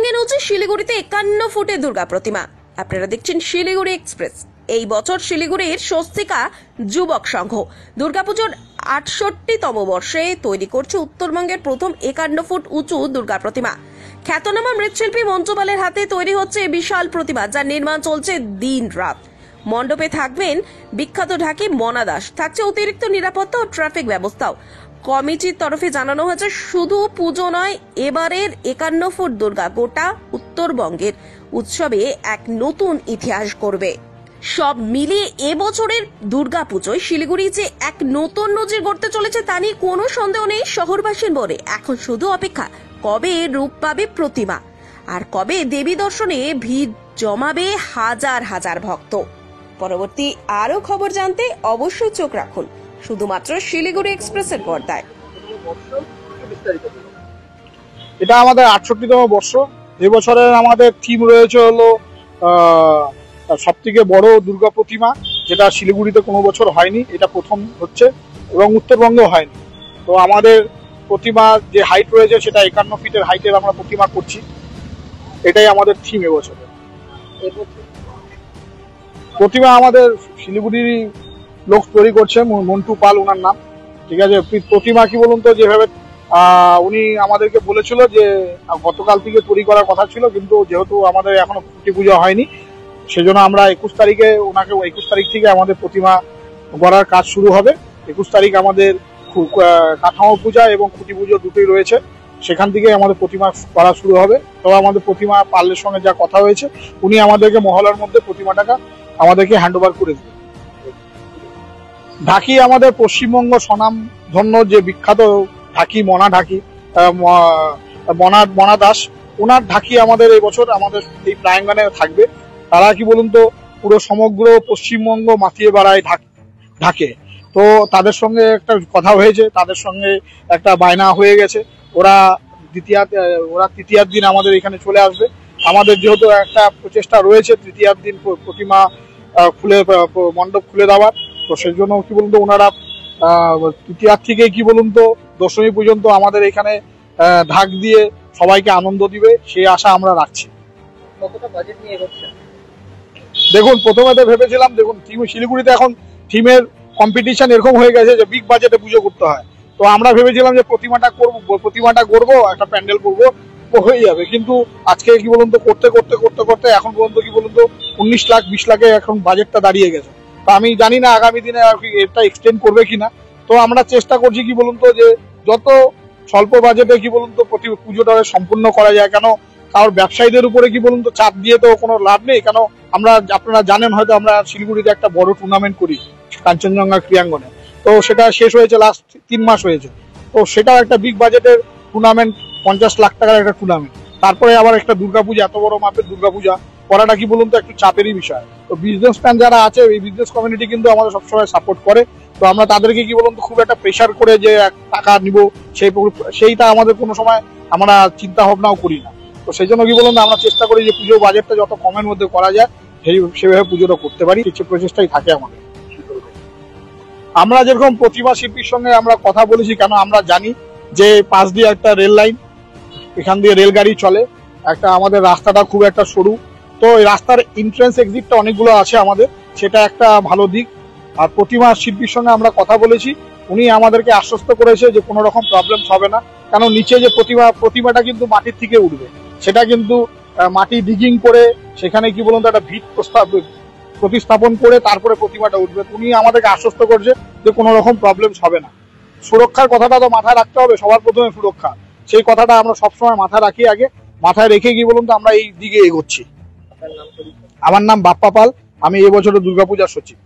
ভেঙে নড়ছে শিলিগুড়িতে 51 ফুটের দুর্গা প্রতিমা। আপনারা দেখছেন শিলিগুড়ি এক্সপ্রেস। এই বছর শিলিগুড়ির স্বস্তিকা যুবক সংঘ দুর্গাপুজোর 68তম বর্ষে তৈরি করছে উত্তরবঙ্গের প্রথম 51 ফুট উঁচু দুর্গা প্রতিমা। খ্যাতনামা মৃৎশিল্পী মঞ্চপালের হাতে তৈরি হচ্ছে এই বিশাল প্রতিমা, যার নির্মাণ চলছে দিন রাত। মণ্ডপে থাকবেন বিখ্যাত ঢাকি মনা দাস, থাকছে অতিরিক্ত নিরাপত্তা ও ট্রাফিক ব্যবস্থাও। কমিটির তরফে জানানো হয়েছে শুধু পুজো নয়, এবারের 51 ফুট দুর্গা গোটা উত্তরবঙ্গের উৎসবে এক নতুন ইতিহাস করবে। সব মিলিয়ে এবছরের দুর্গা পুজোয় শিলিগুড়ি যে এক নতুন নজির গড়তে চলেছে তা নিয়ে কোনো সন্দেহ নেই শহরবাসীর মনে। এখন শুধু অপেক্ষা কবে রূপ পাবে প্রতিমা আর কবে দেবী দর্শনে ভিড় জমাবে হাজার হাজার ভক্ত। পরবর্তী আরো খবর জানতে অবশ্যই চোখ রাখুন শুধুমাত্র শিলিগুড়ি এক্সপ্রেসের পর্দায়। এটা আমাদের 68তম বর্ষ। এবছরের আমাদের থিম রয়েছে হলো সবথেকে বড় দুর্গা প্রতিমা, যেটা শিলিগুড়িতে কোনো বছর হয়নি, এটা প্রথম হচ্ছে এবং উত্তরবঙ্গেও হয়নি। তো আমাদের প্রতিমা যে হাইট রয়েছে সেটা 51 ফিটের হাইটের আমরা প্রতিমা করছি, এটাই আমাদের থিম এবছরের। প্রতিমা আমাদের শিলিগুড়ির লোক তৈরি করছে, মন্টু পাল ওনার নাম, ঠিক আছে। প্রতিমা কি বলুন তো, যেভাবে উনি আমাদেরকে বলেছিল যে গতকাল থেকে তৈরি করার কথা ছিল, কিন্তু যেহেতু আমাদের এখনো খুঁটি পুজো হয়নি সেজন্য আমরা 21 তারিখে ওনাকে 21 তারিখ থেকে আমাদের প্রতিমা গড়ার কাজ শুরু হবে। 21 তারিখ আমাদের কাঠামো পূজা এবং খুঁটি পুজো দুটোই রয়েছে, সেখান থেকে আমাদের প্রতিমা করা শুরু হবে। তবে আমাদের প্রতিমা পালের সঙ্গে যা কথা হয়েছে, উনি আমাদেরকে মহলার মধ্যে প্রতিমাটাকে আমাদেরকে হ্যান্ড ওভার করে দেবে। ঢাকি আমাদের পশ্চিমবঙ্গ স্বনামধন্য যে বিখ্যাত ঢাকি মনা দাস, ওনার ঢাকি আমাদের এই বছর আমাদের এই প্রাঙ্গণে থাকবে। তারা কি বলুন তো পুরো সমগ্র পশ্চিমবঙ্গ মাতিয়ে বেড়ায় ঢাকে। তো তাদের সঙ্গে একটা কথা হয়েছে, তাদের সঙ্গে একটা বায়না হয়ে গেছে, ওরা তৃতীয়ার দিন আমাদের এখানে চলে আসবে। আমাদের যেহেতু একটা প্রচেষ্টা রয়েছে তৃতীয়ার দিন প্রতিমা মণ্ডপ খুলে দেওয়ার, তো সেই জন্য কি বলুন তো ওনারা তৃতীয়ার থেকে কি বলুন তো দশমী পর্যন্ত আমাদের এখানে ঢাক দিয়ে সবাইকে আনন্দ দিবে, সেই আশা আমরা রাখছি। কতটা বাজেট নিয়ে এগোচ্ছেন? দেখুন, প্রথমে তো ভেবেছিলাম, দেখুন শিলিগুড়িতে এখন থিমের কম্পিটিশন এরকম হয়ে গেছে যে বিগ বাজেটে পুজো করতে হয়। তো আমরা ভেবেছিলাম যে প্রতিমাটা করবো, একটা প্যান্ডেল করবো, হয়ে যাবে। কিন্তু আজকে কি বলুন তো করতে করতে করতে করতে এখন পর্যন্ত কি বলুন তো 19 লাখ 20 লাখে এখন বাজেটটা দাঁড়িয়ে গেছে। তো আমি জানি না আগামী দিনে এটা এক্সটেন্ড করবে কিনা। তো আমরা চেষ্টা করছি কি বলুন তো যে যত স্বল্প বাজেটে কি বলুন তো পুজোটা সম্পূর্ণ করা যায়। কেন কারোর ব্যবসায়ীদের উপরে কি বলুন তো চাপ দিয়ে তো কোনো লাভ নেই। কেন আপনারা জানেন হয়তো আমরা শিলিগুড়িতে একটা বড় টুর্নামেন্ট করি কাঞ্চনজঙ্ঘা ক্রীড়াঙ্গনে, তো সেটা শেষ হয়েছে লাস্ট 3 মাস হয়েছে। তো সেটাও একটা বিগ বাজেটের টুর্নামেন্ট, 50 লাখ টাকার একটা টুর্নামেন্ট। তারপরে আবার একটা দুর্গাপূজা, এত বড় মাপের দুর্গাপূজা করাটা কি বলুন তো একটু চাপেরই বিষয়। তো বিজনেসম্যান যারা আছে, এই বিজনেস কমিউনিটি কিন্তু আমাদের সবসময় সাপোর্ট করে। তো আমরা তাদেরকে কি বলুন তো খুব একটা প্রেশার করে যে টাকা নিব সেইটা আমাদের কোনো সময় আমরা চিন্তা ভাবনাও করি না। তো সেই জন্য কি বলুন আমরা চেষ্টা করি যে পুজোর বাজেটটা যত কমের মধ্যে করা যায় সেভাবে পুজোটা করতে পারি, কিছু প্রচেষ্টাই থাকে আমাদের। আমরা যেরকম প্রতিমা শিল্পীর সঙ্গে আমরা কথা বলেছি, কেন আমরা জানি যে পাশ দিয়ে একটা রেল লাইন, এখান দিয়ে রেলগাড়ি চলে, একটা আমাদের রাস্তাটা খুব একটা সরু, তো এই রাস্তার এন্ট্রেন্স এক্সিটটা অনেকগুলো আছে আমাদের, সেটা একটা ভালো দিক। আর প্রতিমা শিল্পীর সঙ্গে আমরা কথা বলেছি, উনি আমাদেরকে আশ্বস্ত করেছে যে কোনো রকম প্রবলেম হবে না। কেন নিচে যে প্রতিমাটা কিন্তু মাটির থেকে উঠবে, সেটা কিন্তু মাটি ডিগিং করে সেখানে কি বলুন তো একটা ভিত প্রতিস্থাপন করে তারপরে প্রতিমাটা উঠবে। উনি আমাদেরকে আশ্বস্ত করছে যে কোনো রকম প্রবলেম হবে না। সুরক্ষার কথাটা তো মাথায় রাখতে হবে, সবার প্রথমে সুরক্ষা, সেই কথাটা আমরা সবসময় মাথায় রাখি, আগে মাথায় রেখে কি বলুন তো আমরা এই দিকে এগোচ্ছি। আমার নাম বাপ্পা পাল, আমি এবছরের দুর্গাপূজার সচিব।